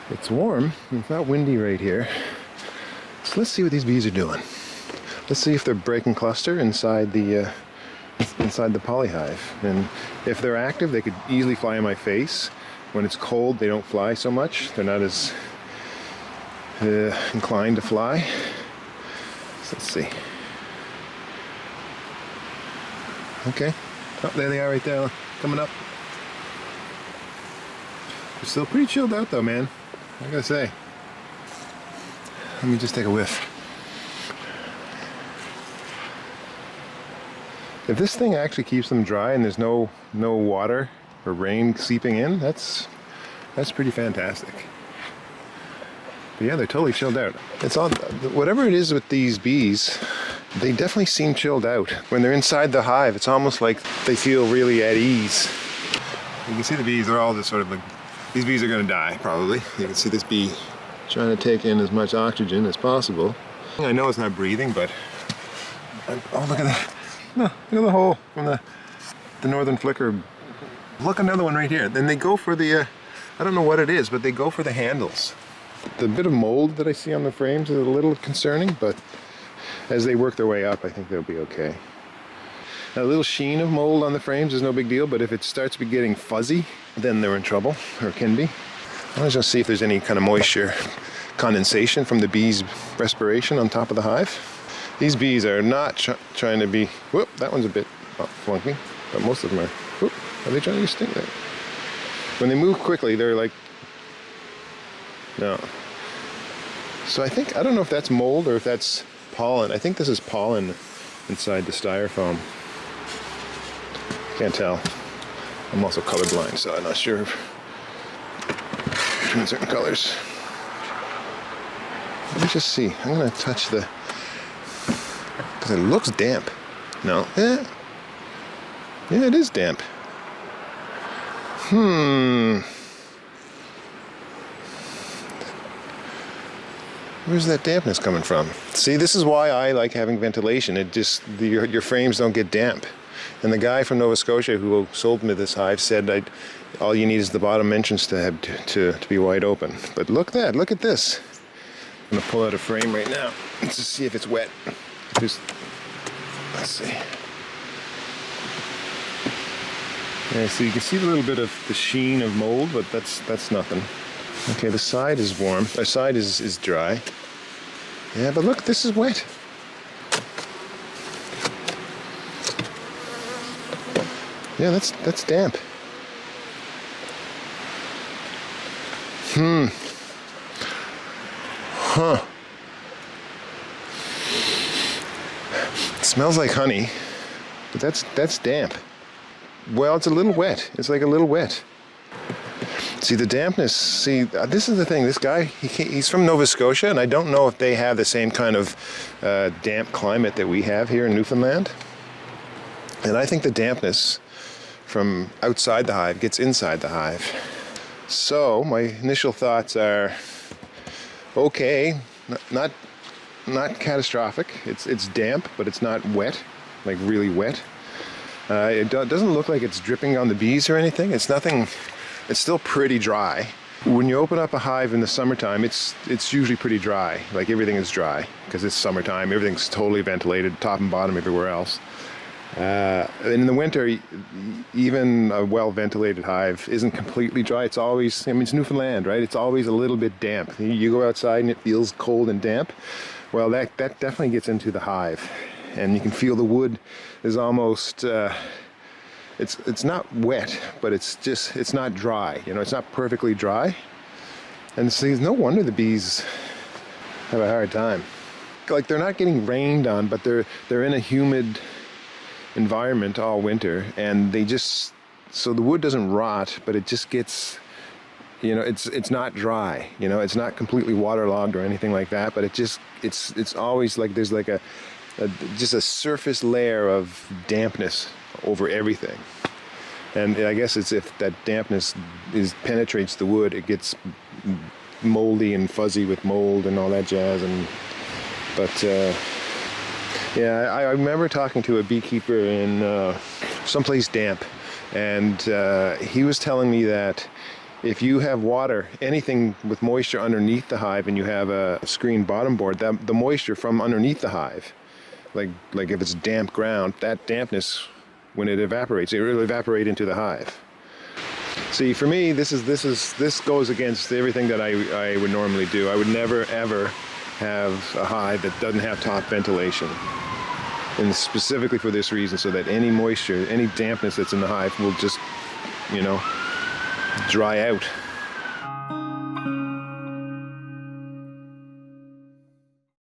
It's warm, it's not windy right here. So let's see what these bees are doing. Let's see if they're breaking cluster inside the polyhive. And if they're active, they could easily fly in my face. When it's cold, they don't fly so much. They're not as inclined to fly. So let's see. Okay. Oh, there they are right there, coming up. They're still pretty chilled out though, man. I gotta say. Let me just take a whiff. If this thing actually keeps them dry and there's no water or rain seeping in, that's pretty fantastic. But yeah, they're totally chilled out. It's on whatever it is with these bees, they definitely seem chilled out. When they're inside the hive, it's almost like they feel really at ease. You can see the bees, they're all just sort of like, these bees are gonna die probably. You can see this bee trying to take in as much oxygen as possible. I know it's not breathing, but oh, look at that. No, look at the hole from the northern flicker. Look, another one right here. Then they go for the, I don't know what it is, but they go for the handles. The bit of mold that I see on the frames is a little concerning, but as they work their way up, I think they'll be okay. A little sheen of mold on the frames is no big deal, but if it starts to be getting fuzzy, then they're in trouble, or can be. I was just see if there's any kind of moisture condensation from the bees' respiration on top of the hive. These bees are not trying to be, whoop, that one's a bit flunky, but most of them are, whoop, are they trying to sting there? When they move quickly, they're like, no. So I think, I don't know if that's mold or if that's pollen. I think this is pollen inside the styrofoam. Can't tell. I'm also colorblind, so I'm not sure between certain colors. Let me just see. I'm gonna touch the, because it looks damp. No, yeah, it is damp. Where's that dampness coming from? See, this is why I like having ventilation. It just, your frames don't get damp. And the guy from Nova Scotia who sold me this hive said all you need is the bottom entrance to have to be wide open. But look at this. I'm gonna pull out a frame right now to see if it's wet. Just, let's see. Yeah, so you can see a little bit of the sheen of mold, but that's nothing. Okay, the side is warm. The side is dry. Yeah, but look, this is wet. Yeah, that's damp. Huh. It smells like honey, but that's damp. Well, it's a little wet. It's like a little wet. See, the dampness, this is the thing. This guy, he's from Nova Scotia, and I don't know if they have the same kind of damp climate that we have here in Newfoundland. And I think the dampness from outside the hive gets inside the hive. So my initial thoughts are, okay, not catastrophic. It's damp, but it's not wet, like really wet. It doesn't look like it's dripping on the bees or anything. It's nothing. It's still pretty dry. When you open up a hive in the summertime, it's usually pretty dry. Like everything is dry because it's summertime. Everything's totally ventilated, top and bottom, everywhere else. And in the winter, even a well-ventilated hive isn't completely dry. It's always, I mean, it's Newfoundland, right? It's always a little bit damp. You go outside and it feels cold and damp. Well, that definitely gets into the hive. And you can feel the wood is almost, it's not wet, but it's not dry. You know, it's not perfectly dry. And so no wonder the bees have a hard time. Like, they're not getting rained on, but they're in a humid environment all winter, and so the wood doesn't rot, but it just gets, you know, it's not dry, you know, it's not completely waterlogged or anything like that, but it's always like there's like just a surface layer of dampness over everything. And I guess it's if that dampness penetrates the wood, it gets moldy and fuzzy with mold and all that jazz. Yeah, I remember talking to a beekeeper in someplace damp, and he was telling me that if you have water, anything with moisture underneath the hive, and you have a screen bottom board, that the moisture from underneath the hive, like if it's damp ground, that dampness, when it evaporates, it will evaporate into the hive. See, for me, this goes against everything that I would normally do. I would never ever have a hive that doesn't have top ventilation, and specifically for this reason, so that any moisture, any dampness that's in the hive will just, dry out.